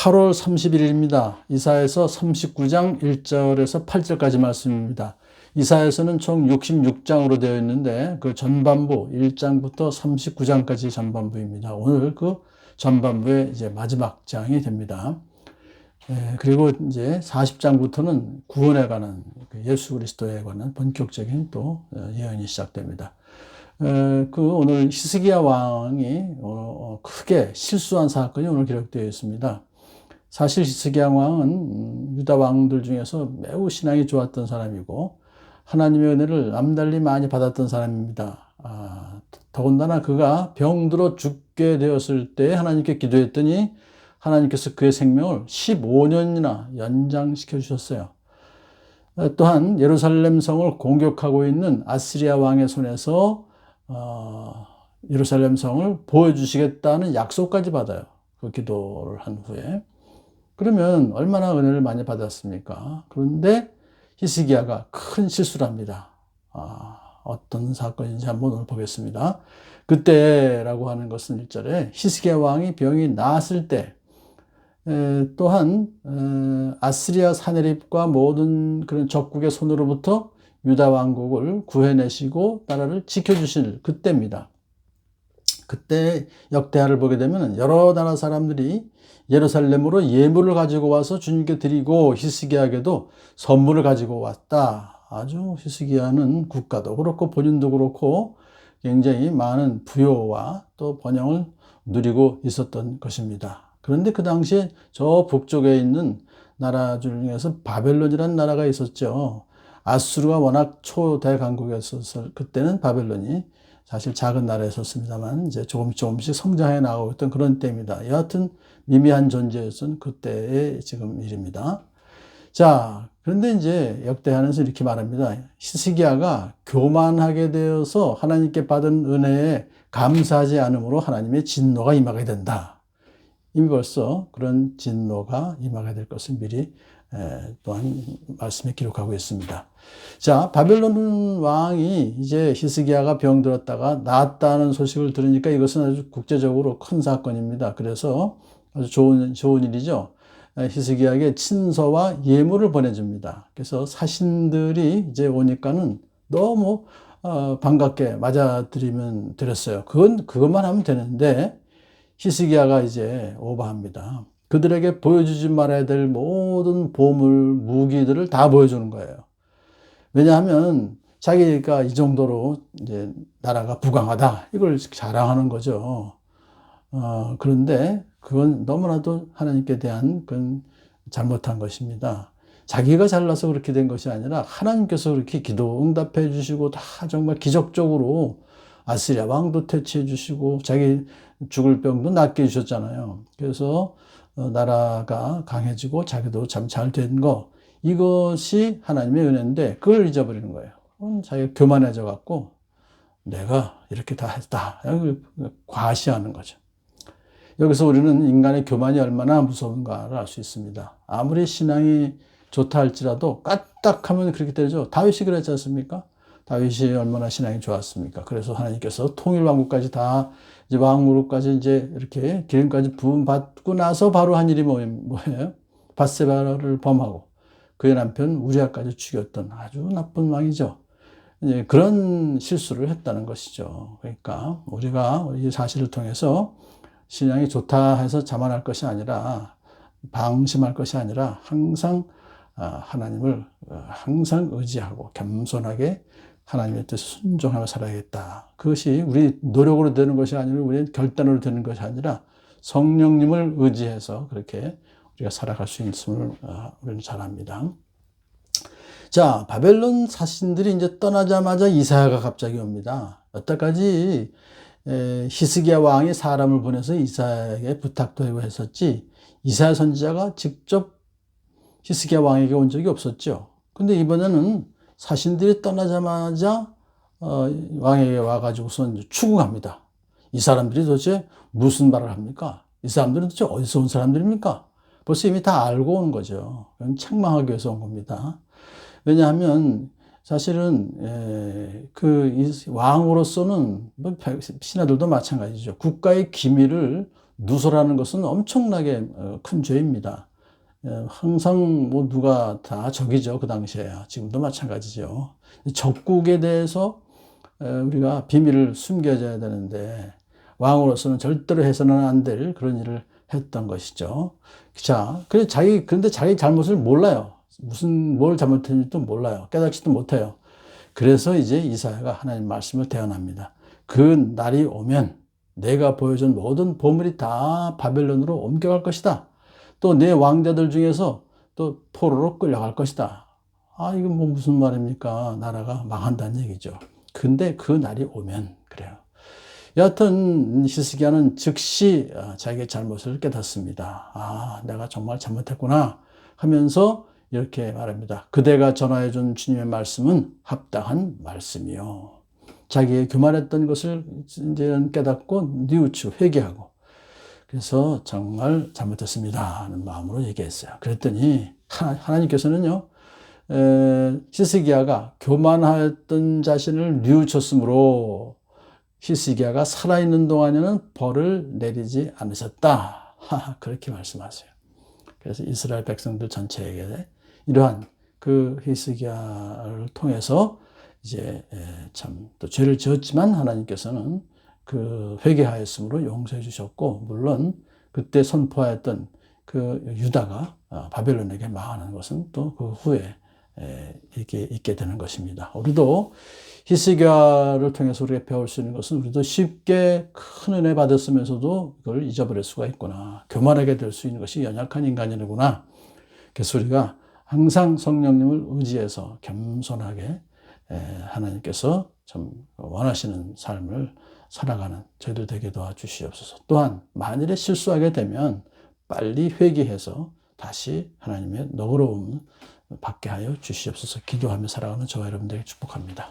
8월 31일입니다. 이사야서 39장 1절에서 8절까지 말씀입니다. 이사야서는 총 66장으로 되어 있는데 그 전반부 1장부터 39장까지 전반부입니다. 오늘 그 전반부의 이제 마지막 장이 됩니다. 그리고 이제 40장부터는 구원에 관한 예수 그리스도에 관한 본격적인 또 예언이 시작됩니다. 오늘 히스기야 왕이 크게 실수한 사건이 오늘 기록되어 있습니다. 사실 히스기야 왕은 유다 왕들 중에서 매우 신앙이 좋았던 사람이고 하나님의 은혜를 남달리 많이 받았던 사람입니다. 더군다나 그가 병들어 죽게 되었을 때 하나님께 기도했더니 하나님께서 그의 생명을 15년이나 연장시켜 주셨어요. 또한 예루살렘 성을 공격하고 있는 아스리야 왕의 손에서 예루살렘 성을 보여주시겠다는 약속까지 받아요. 그 기도를 한 후에. 그러면 얼마나 은혜를 많이 받았습니까? 그런데 히스기야가 큰 실수를 합니다. 어떤 사건인지 한번 오늘 보겠습니다. 그때라고 하는 것은 1절에 히스기야 왕이 병이 나았을 때 또한 아스리야 사내립과 모든 그런 적국의 손으로부터 유다 왕국을 구해내시고 나라를 지켜주실 그때입니다. 그때 역대하를 보게 되면 여러 나라 사람들이 예루살렘으로 예물을 가지고 와서 주님께 드리고 히스기야에게도 선물을 가지고 왔다. 아주 히스기야는 국가도 그렇고 본인도 그렇고 굉장히 많은 부요와 또 번영을 누리고 있었던 것입니다. 그런데 그 당시에 저 북쪽에 있는 나라 중에서 바벨론이라는 나라가 있었죠. 아수르가 워낙 초대강국이었어서 그때는 바벨론이 사실 작은 나라였었습니다만 이제 조금씩 성장해 나가고 있던 그런 때입니다. 여하튼 미미한 존재였던 그때의 지금 일입니다. 자, 그런데 이제 역대하에서 이렇게 말합니다. 히스기야가 교만하게 되어서 하나님께 받은 은혜에 감사하지 않으므로 하나님의 진노가 임하게 된다. 이미 벌써 그런 진노가 임하게 될 것을 미리 또한 말씀에 기록하고 있습니다. 자, 바벨론 왕이 이제 히스기야가 병들었다가 나았다는 소식을 들으니까 이것은 아주 국제적으로 큰 사건입니다. 그래서 아주 좋은 일이죠. 히스기야에게 친서와 예물을 보내줍니다. 그래서 사신들이 이제 오니까는 너무 반갑게 맞아들이면 드렸어요. 그것만 하면 되는데 히스기야가 이제 오버합니다. 그들에게 보여주지 말아야 될 모든 보물, 무기들을 다 보여주는 거예요. 왜냐하면 자기가 이 정도로 이제 나라가 부강하다. 이걸 자랑하는 거죠. 그런데 그건 너무나도 하나님께 대한 그건 잘못한 것입니다. 자기가 잘나서 그렇게 된 것이 아니라 하나님께서 그렇게 기도 응답해 주시고 다 정말 기적적으로 아스리야 왕도 퇴치해 주시고 자기 죽을 병도 낫게 해주셨잖아요. 그래서 나라가 강해지고 자기도 참 잘 된 거, 이것이 하나님의 은혜인데 그걸 잊어버리는 거예요. 자기가 교만해져 갖고 내가 이렇게 다 했다. 과시하는 거죠. 여기서 우리는 인간의 교만이 얼마나 무서운가를 알 수 있습니다. 아무리 신앙이 좋다 할지라도 까딱하면 그렇게 되죠. 다윗이 그랬지 않습니까? 다윗이 얼마나 신앙이 좋았습니까? 그래서 하나님께서 통일왕국까지 다 이제 왕으로까지 이제 이렇게 기름까지 부음 받고 나서 바로 한 일이 뭐예요? 밧세바를 범하고 그의 남편 우리아까지 죽였던 아주 나쁜 왕이죠. 이제 그런 실수를 했다는 것이죠. 그러니까 우리가 이 사실을 통해서 신앙이 좋다 해서 자만할 것이 아니라 방심할 것이 아니라 항상 하나님을 항상 의지하고 겸손하게 하나님의 뜻에 순종하며 살아야겠다. 그것이 우리 노력으로 되는 것이 아니라 우리 결단으로 되는 것이 아니라 성령님을 의지해서 그렇게 우리가 살아갈 수 있음을 우리는 잘 압니다. 자, 바벨론 사신들이 이제 떠나자마자 이사야가 갑자기 옵니다. 여태까지 히스기야 왕이 사람을 보내서 이사야에게 부탁도 하고 했었지 이사야 선지자가 직접 히스기야 왕에게 온 적이 없었죠. 근데 이번에는 사신들이 떠나자마자 왕에게 와가지고서 추궁합니다. 이 사람들이 도대체 무슨 말을 합니까? 이 사람들은 도대체 어디서 온 사람들입니까? 벌써 이미 다 알고 온 거죠. 책망하기 위해서 온 겁니다. 왜냐하면 사실은 그 왕으로서는 신하들도 마찬가지죠. 국가의 기밀을 누설하는 것은 엄청나게 큰 죄입니다. 항상 뭐 누가 다 적이죠. 그 당시에야. 지금도 마찬가지죠. 적국에 대해서 우리가 비밀을 숨겨줘야 되는데 왕으로서는 절대로 해서는 안 될 그런 일을 했던 것이죠. 자, 그런데 자기 잘못을 몰라요. 뭘 잘못했는지도 몰라요. 깨닫지도 못해요. 그래서 이제 이사야가 하나님 말씀을 대언합니다. 그 날이 오면 내가 보여준 모든 보물이 다 바벨론으로 옮겨갈 것이다. 또 내 왕자들 중에서 또 포로로 끌려갈 것이다. 아, 이건 뭐 무슨 말입니까? 나라가 망한다는 얘기죠. 근데 그 날이 오면 그래요. 여하튼 히스기야는 즉시 자기의 잘못을 깨닫습니다. 아, 내가 정말 잘못했구나 하면서 이렇게 말합니다. 그대가 전하해 준 주님의 말씀은 합당한 말씀이요. 자기의 교만했던 것을 이제 깨닫고 뉘우치고 회개하고 그래서 정말 잘못했습니다 하는 마음으로 얘기했어요. 그랬더니 하나님께서는요. 히스기야가 교만하였던 자신을 뉘우쳤으므로 히스기야가 살아있는 동안에는 벌을 내리지 않으셨다. 그렇게 말씀하세요. 그래서 이스라엘 백성들 전체에게 이러한 그 히스기야를 통해서 이제 참 또 죄를 지었지만 하나님께서는 그 회개하였으므로 용서해 주셨고 물론 그때 선포하였던 그 유다가 바벨론에게 망하는 것은 또 그 후에 이렇게 있게 되는 것입니다. 우리도 히스기야를 통해서 우리가 배울 수 있는 것은 우리도 쉽게 큰 은혜 받았으면서도 그걸 잊어버릴 수가 있구나. 교만하게 될 수 있는 것이 연약한 인간이구나. 그래서 우리가 항상 성령님을 의지해서 겸손하게 하나님께서 참 원하시는 삶을 살아가는 저희들 되게 도와주시옵소서. 또한 만일에 실수하게 되면 빨리 회개해서 다시 하나님의 너그러움 받게 하여 주시옵소서. 기도하며 살아가는 저와 여러분들에게 축복합니다.